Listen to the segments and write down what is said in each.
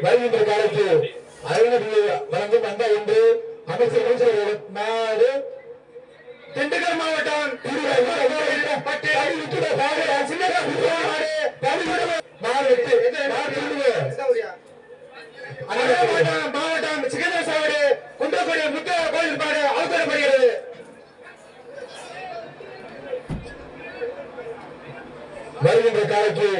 வருகின்ற காலத்தில் அருணகிரி வழங்கும் அந்த ஒன்று அமைச்சர் மாடு திண்டுக்கல் மாவட்டம் மாவட்டம் சிக்கந்தசாவடி குன்றக்குடி முத்த கோயில் பாடு அவசரப்படுகிறது. வருகின்ற காலைக்கு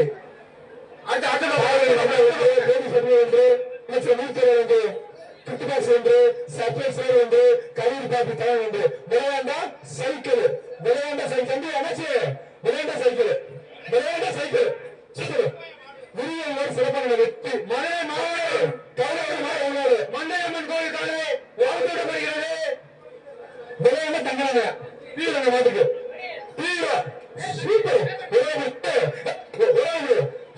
விளையாண்டா சைக்கிள் விளையாண்ட சைக்கிள் அமைச்சு விளையாண்ட சைக்கிள் விளையாண்ட சைக்கிள் சிறப்பான வெற்றி மண்ணையம்மன் கோயில் காலை வாழ்த்துடப்படுகிறது. விளையாண்ட தங்காங்க தீவிர மாட்டுக்கு தீவிர சூப்பர்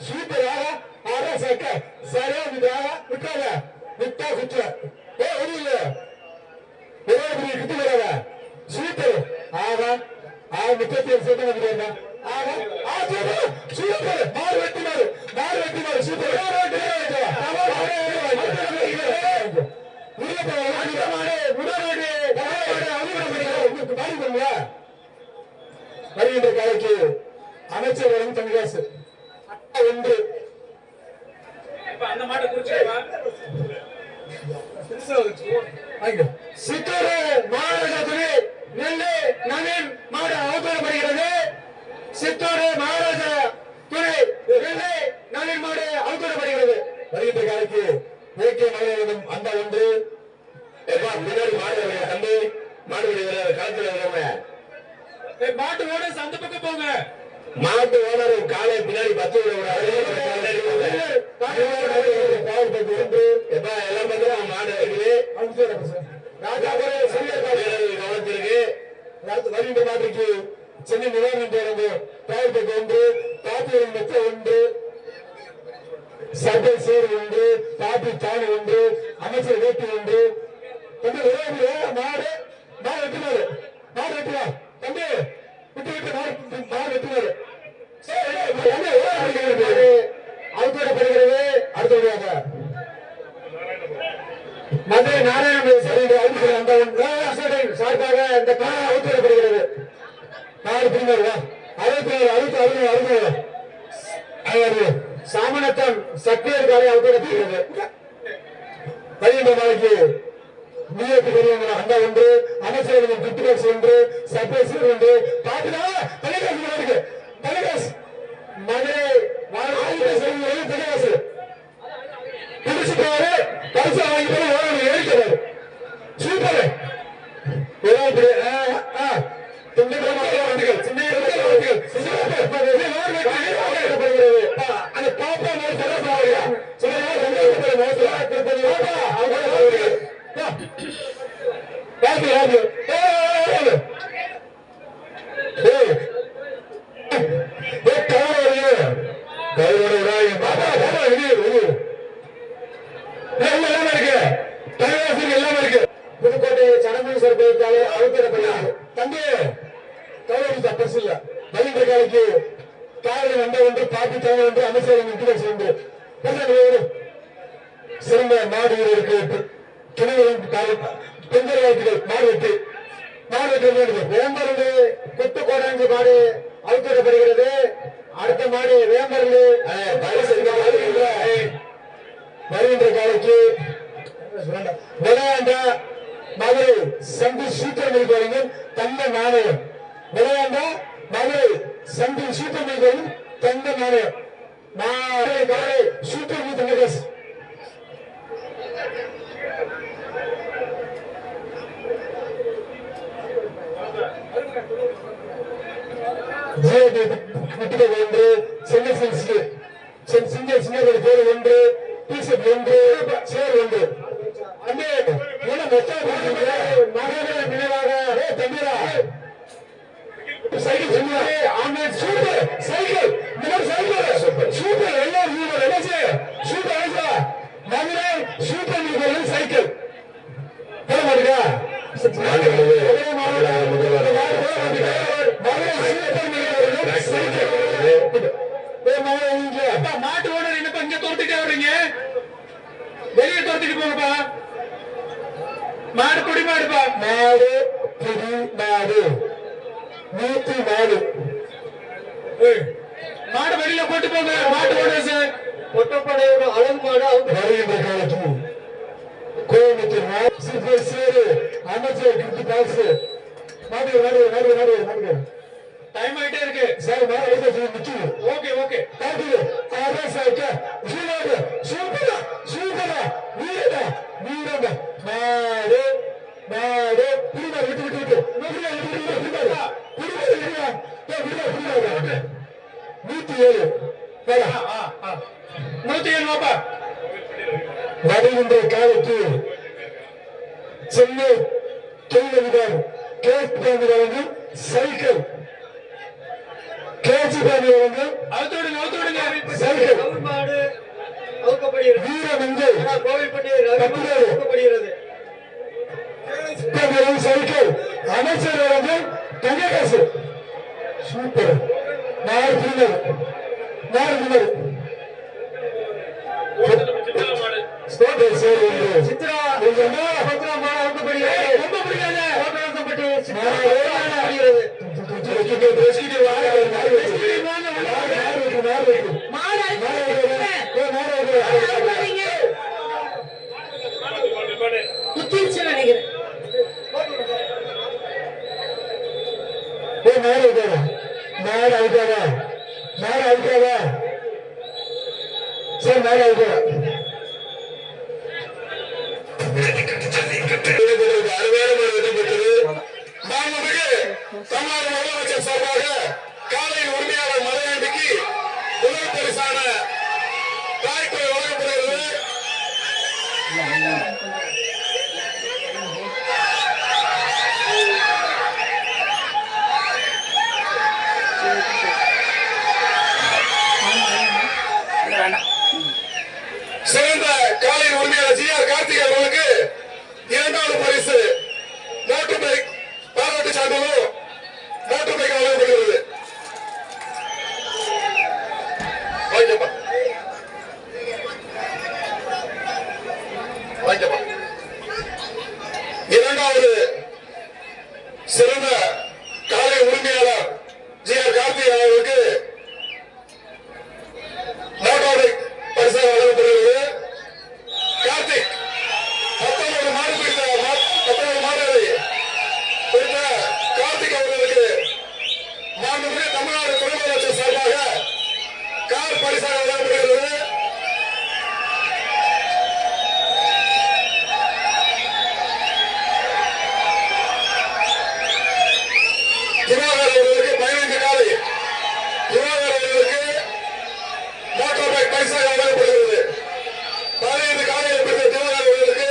சூப்பராக ஆறா சக்க சரியா விட்டாங்க விட்டா குற்ற கிட்டு வராத சூப்பர் ஆகா முப்பத்தி 7 சேர்த்து சூப்பர் மாறு வெட்டி மாறு சூப்பர் வருகின்ற காலைக்கு அமைச்சர் வரும் தங்கராசு 1 சித்தூர் மகாராஜா நெல்லு நவீன் மாடு அவதூறப்படுகிறது. சித்தூர் மகாராஜா துணை நெல்லு நவீன் மாடு அவதூறப்படுகிறது. வருகின்ற காலைக்கு ஏகே மலையிலும் அந்த 1 பின்னாடி மாடு தம்பி மாடு களத்தில் மாட்டு ஓட சந்த பக்கம் போங்க. மாட்டு ஓனர் காலை பின்னாடி 10 எல்லாம் மாடு கவனத்திற்கு வருகின்ற மாட்டிற்கு சென்னை நிலையம் பாவத்துக்கு 1 பாத்திரம் மெத்த 1 சர்பை சேர் 1 பாப்பி தானி 1 அமைச்சர் வேட்டி 1 தம்பி மாடு வெட்டினாரு மாடு வெட்டுவா தம்பி விட்டு மாடு வெட்டினாரு அவுத்தோடப்படுகிறது. அடுத்தபடியாக மதுரை நாராயணன் சார்பாக இந்த காலம் அவுத்தோடப்படுகிறது. 4 பிரிவு 64 சாமனத்தம் சக்தியர் காலை அவுத்தோடப்படுகிறது. வருகின்ற நாளைக்கு பிஜேபி பெரியவங்க அந்த 1 அமைச்சர்கள் கிட்டுபாக்ஸ் 1 சர்பேஸ் 1 பாத்துனா தலைகாசு மதுரை தலைகாசு பிடிச்சிட்டாரு பரிசு வாங்கிட்டு ஏறிக்கிறாரு. சூப்பர் அந்த பாப்பா புதுக்கோட்டை சடமணி சர்பைக்காலே அவுத்தரப்படுகிறது. தம்பி கௌரவித்த பரிசு இல்ல. வருகின்ற காலைக்கு காவலி வந்த 1 பாப்பி தாங்க 1 அமைச்சர் இன்ட்ரடக்ஷன் 1 சிறந்த மாடு வீரருக்கு துணைவரும் பெண்கள் வாழ்த்துக்கள். மாடு வெட்டி வேம்பரண்டு கொத்து கோடாஞ்சி மாடு அவுத்தரப்படுகிறது. அடுத்த மாடு வேம்பரண்டு வருகின்ற காலைக்கு விளையாண்ட மதுரை சந்தி சூத்திரமணி தங்க நாணயம் விளையாண்ட மதுரை சந்தி சூத்திரமணி தங்க நாணயம் காலை சூத்திரமணி தங்கதாஸ் சென்னை சிங்கர் பேர் 1 டிஷர்ட் 1 சேர் 1 நினைவாக சைக்கிள் சூப்பர் எல்லாரும் சூப்பர் மதுரை சூப்பர் சைக்கிள் போட மாட்டேங்க. மாட்டு ஓனர் என்னப்பா இங்க தோட்டிட்டு வர்றீங்க? வெளியே தோட்டிட்டு போங்கப்பா. மாடு குடி மாடுப்பா. மாடு குடி மாடு 104. மாடு வெளியில போட்டு போங்க. மாட்டு ஓட சார் ஒட்டப்படையோட அழகு மாடு அவங்க வருகின்ற காலத்தில் கோயம்புத்தூர் சேரு அமைச்சர் கிஃப்ட் பாக்ஸ் மாடு டைம் ஆயிட்டே இருக்கு சார். மாடு நிக்குது. ஓகே ஓகே பாத்துங்க. அரசாக்க ஜீவாடு சூப்பரா சூப்பரா வீரடா வீரடா மாடு மாடு புடிமாடு விட்டு விட்டு விட்டு புடிமாடு 107. 107 வாப்பா. வருகின்ற காலத்து சென்னை தொழிலதிபர் கேஸ் பாண்டி வழங்கும் சைக்கிள் கேஜி பாண்டி வழங்கும் சைக்கிள் வீரமங்கை சைக்கிள் அமைச்சர் வழங்கும் தங்ககாசு சூப்பர். 4 பிரினர் 4 பிரினர் சித்ரா ரொம்ப பிடிக்காது. நினைக்கிறேன் நாடு அவுட்டாவா நாடு அவுட்டாவா சார் நாடு அவுட்டாவா அருமையான வெற்றி பெற்றது. தமிழ்நாடு முதலமைச்சர் சார்பாக காலையில் உரிமையாளர் மலையாண்டிக்கு முதல் பரிசான தாய்க்குறை வழங்கப்படுகிறது. சிறந்த காலையில் உரிமையாளர் ஜி.ஆர். கார்த்திக் அவர்களுக்கு 2வது பரிசு மோட்டார் பைக் பாராட்டு சான்றிதழும் மோட்டார் பைக் வழங்கப்படுகிறது. இரண்டாவது சிறந்த காலை உரிமையாளர் ஜி.ஆர். கார்த்திக் அவர்களுக்கு மோட்டார் பைக் பரிசாக வழங்கப்படுகிறது. கார்த்திக் 19 மாடு பிடித்த கார்த்திக் அவர்களுக்கு மாண்புமிகு தமிழ்நாடு துணை முதலமைச்சர் சார்பாக கார் பரிசாக வழங்கப்படுகிறது. திவாகர் அவர்களுக்கு 15 காலை திவாகர் அவர்களுக்கு மோட்டார் பைக் பரிசாக வழங்கப்படுகிறது. 15 காலையில் பிடித்த திவாகர் அவர்களுக்கு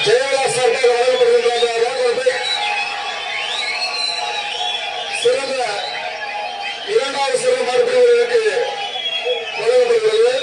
ஜெயலலிதா சார்பாக வழங்கப்படுகின்ற மோட்டார் பைக் சிறந்த 2வது சிறந்த மாடுபிடிவர்களுக்கு வழங்கப்படுகிறது.